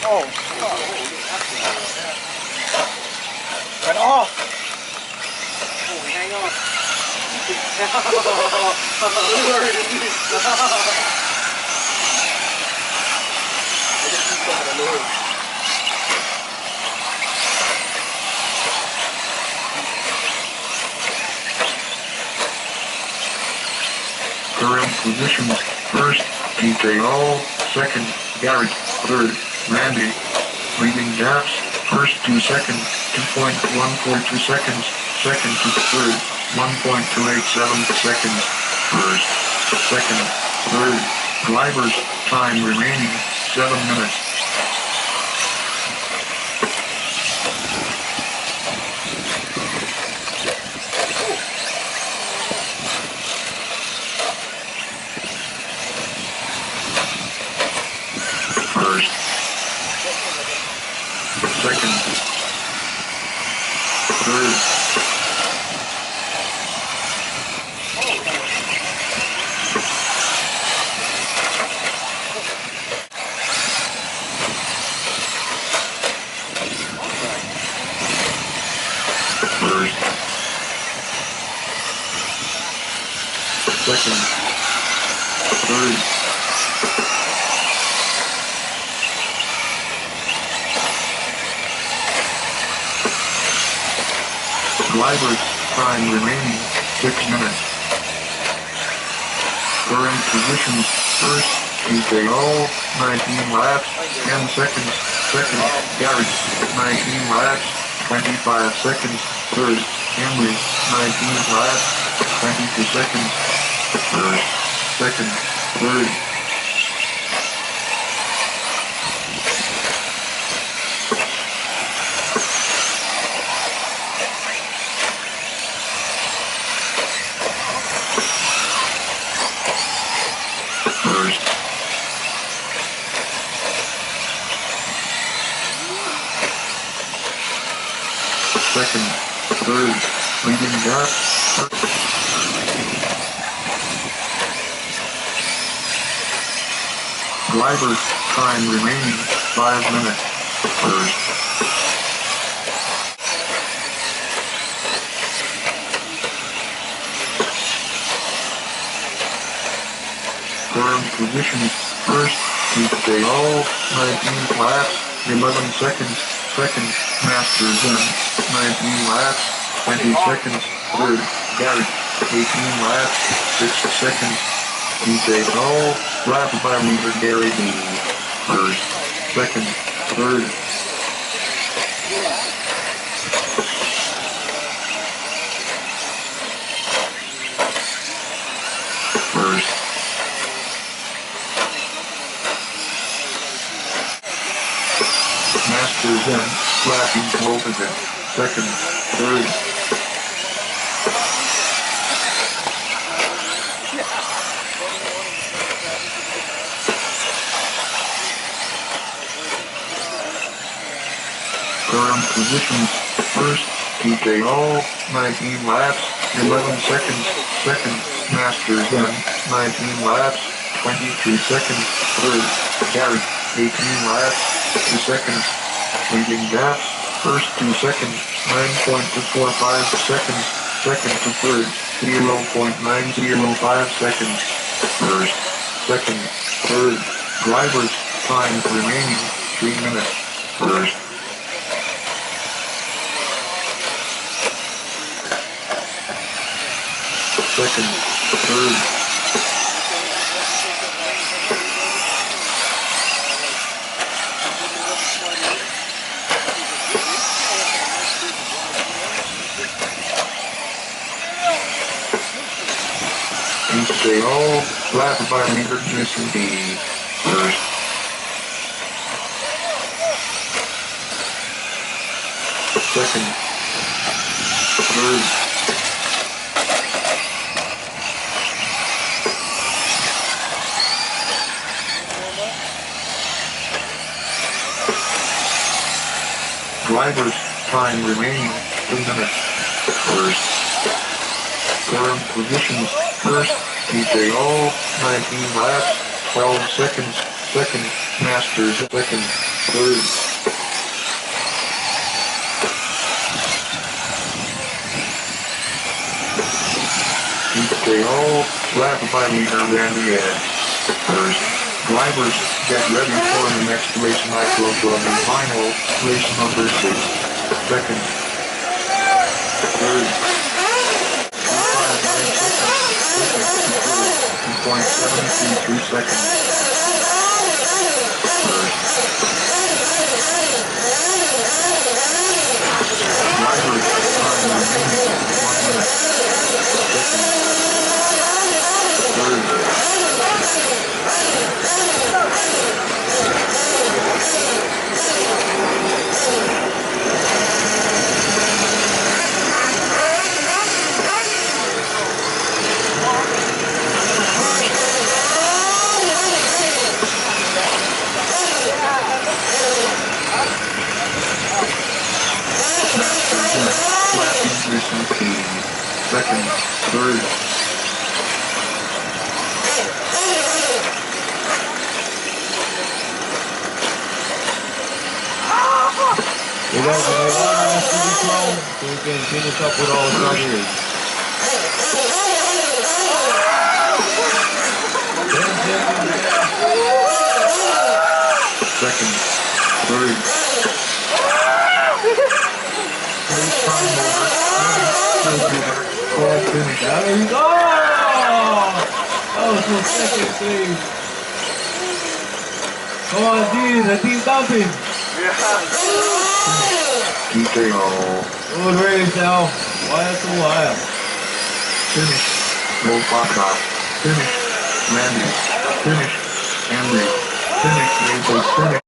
Oh, went off. Oh, hang on. Current positions: first, DJ Hall; second, Garrett; third, Randy. Leading gaps: first 2 seconds, 2.142 seconds; second to third, 1.287 seconds; first, second, third. Drivers, time remaining, 7 minutes. First, second, third, first, second, third. Drivers, time remaining, 6 minutes. Current positions: first, DJ Hall, 19 laps, 10 seconds; second, Garrett, 19 laps, 25 seconds; third, Henry, 19 laps, 22 seconds; first, second, third. First, second, third, leading gap. Drivers, time remaining, 5 minutes. First, current positions: first, DJ Hall, 19 laps, 11 seconds; second, Masters in, 19 laps, 20 seconds; third, Garrett, 18 laps, 6 seconds; DJ Hall, lap by leader Gary B. First, second, third. First, Masters in, lapping Colton, second, third. Current positions: first, DJ Hall, 19 laps, 11 seconds; second, Masters in, 19 laps, 23 seconds; third, Garrett, 18 laps, 2 seconds. Leading gaps: first 2 seconds, 9.245 seconds; second to third, 0.905 seconds. First, second, third. Drivers, time remaining, 3 minutes. First, second, third. DJ Hall, lap by leader Jason B. First, second, third. Drivers, time remaining, 2 minutes. First, current positions: first, DJ Hall, 19 laps, 12 seconds; second, master, second, third. They all lap by meter than the edge. First, drivers, get ready for the next race microphone and final, race number 6. Second, third, 2.733 seconds. First, drivers, time remaining 1 minute. Second, third, second, third. You guys are going to see this long so we can finish up with all the starters. Second, third. There you go! That was for second place. Come on, G, the team dumping. TKO. Good race now. Wire to wire. Finish. Roll clock off. Finish. Landing. Finish. Henry. Finish. Finish.